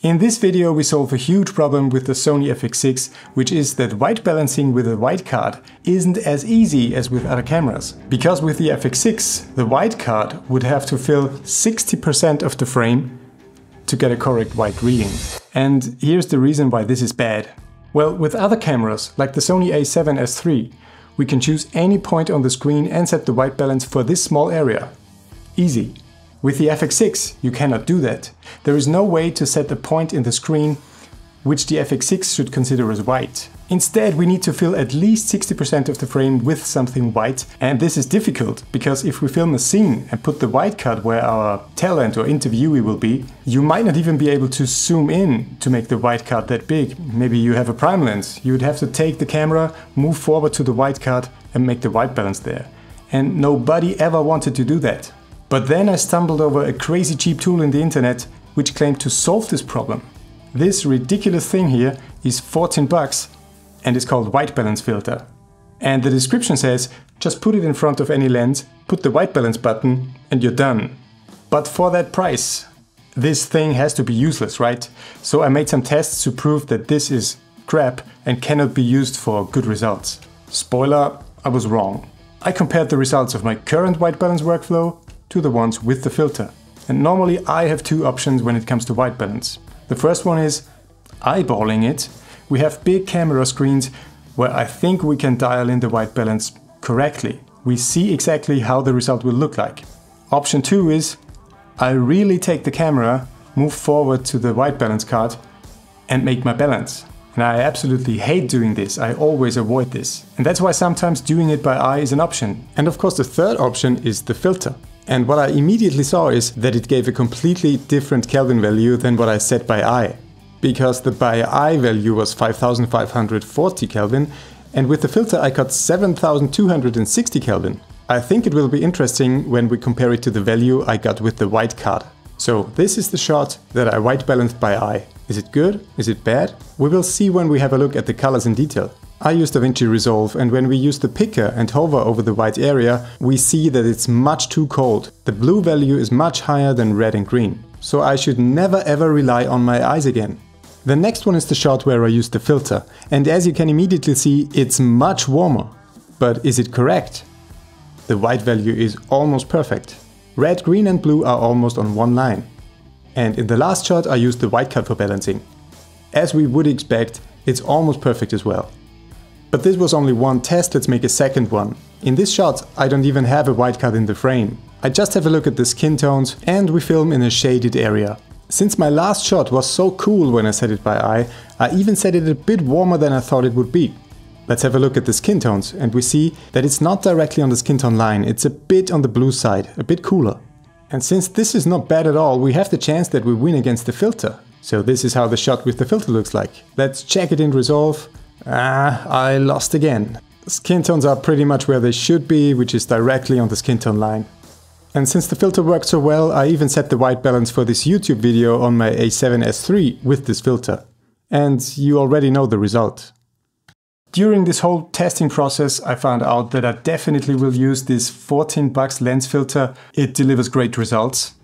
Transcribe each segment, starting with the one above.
In this video we solve a huge problem with the Sony FX6, which is that white balancing with a white card isn't as easy as with other cameras. Because with the FX6, the white card would have to fill 60% of the frame to get a correct white reading. And here's the reason why this is bad. Well, with other cameras, like the Sony a7S III, we can choose any point on the screen and set the white balance for this small area. Easy. With the FX6, you cannot do that. There is no way to set a point in the screen which the FX6 should consider as white. Instead, we need to fill at least 60% of the frame with something white, and this is difficult because if we film a scene and put the white card where our talent or interviewee will be, you might not even be able to zoom in to make the white card that big. Maybe you have a prime lens. You would have to take the camera, move forward to the white card and make the white balance there. And nobody ever wanted to do that. But then I stumbled over a crazy cheap tool in the internet which claimed to solve this problem. This ridiculous thing here is 14 bucks and is called white balance filter. And the description says, just put it in front of any lens, put the white balance button and you're done. But for that price, this thing has to be useless, right? So I made some tests to prove that this is crap and cannot be used for good results. Spoiler, I was wrong. I compared the results of my current white balance workflow to the ones with the filter. And normally I have two options when it comes to white balance. The first one is eyeballing it. We have big camera screens where I think we can dial in the white balance correctly. We see exactly how the result will look like. Option 2 is I really take the camera, move forward to the white balance card and make my balance. And I absolutely hate doing this. I always avoid this. And that's why sometimes doing it by eye is an option. And of course the third option is the filter. And what I immediately saw is that it gave a completely different Kelvin value than what I set by eye. Because the by eye value was 5540 Kelvin and with the filter I got 7260 Kelvin. I think it will be interesting when we compare it to the value I got with the white card. So this is the shot that I white balanced by eye. Is it good? Is it bad? We will see when we have a look at the colors in detail. I use DaVinci Resolve and when we use the picker and hover over the white area, we see that it's much too cold. The blue value is much higher than red and green. So I should never ever rely on my eyes again. The next one is the shot where I use the filter. And as you can immediately see, it's much warmer. But is it correct? The white value is almost perfect. Red, green and blue are almost on one line. And in the last shot I used the white card for balancing. As we would expect, it's almost perfect as well. But this was only one test, let's make a second one. In this shot I don't even have a white card in the frame. I just have a look at the skin tones and we film in a shaded area. Since my last shot was so cool when I set it by eye, I even set it a bit warmer than I thought it would be. Let's have a look at the skin tones and we see that it's not directly on the skin tone line, it's a bit on the blue side, a bit cooler. And since this is not bad at all, we have the chance that we win against the filter. So this is how the shot with the filter looks like. Let's check it in Resolve. I lost again. Skin tones are pretty much where they should be, which is directly on the skin tone line. And since the filter worked so well, I even set the white balance for this YouTube video on my a7S III with this filter. And you already know the result. During this whole testing process, I found out that I definitely will use this 14 bucks lens filter. It delivers great results.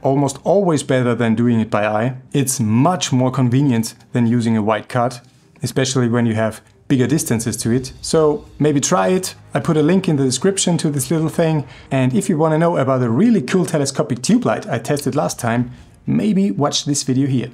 Almost always better than doing it by eye. It's much more convenient than using a white card, especially when you have bigger distances to it. So maybe try it. I put a link in the description to this little thing. And if you want to know about a really cool telescopic tube light I tested last time, maybe watch this video here.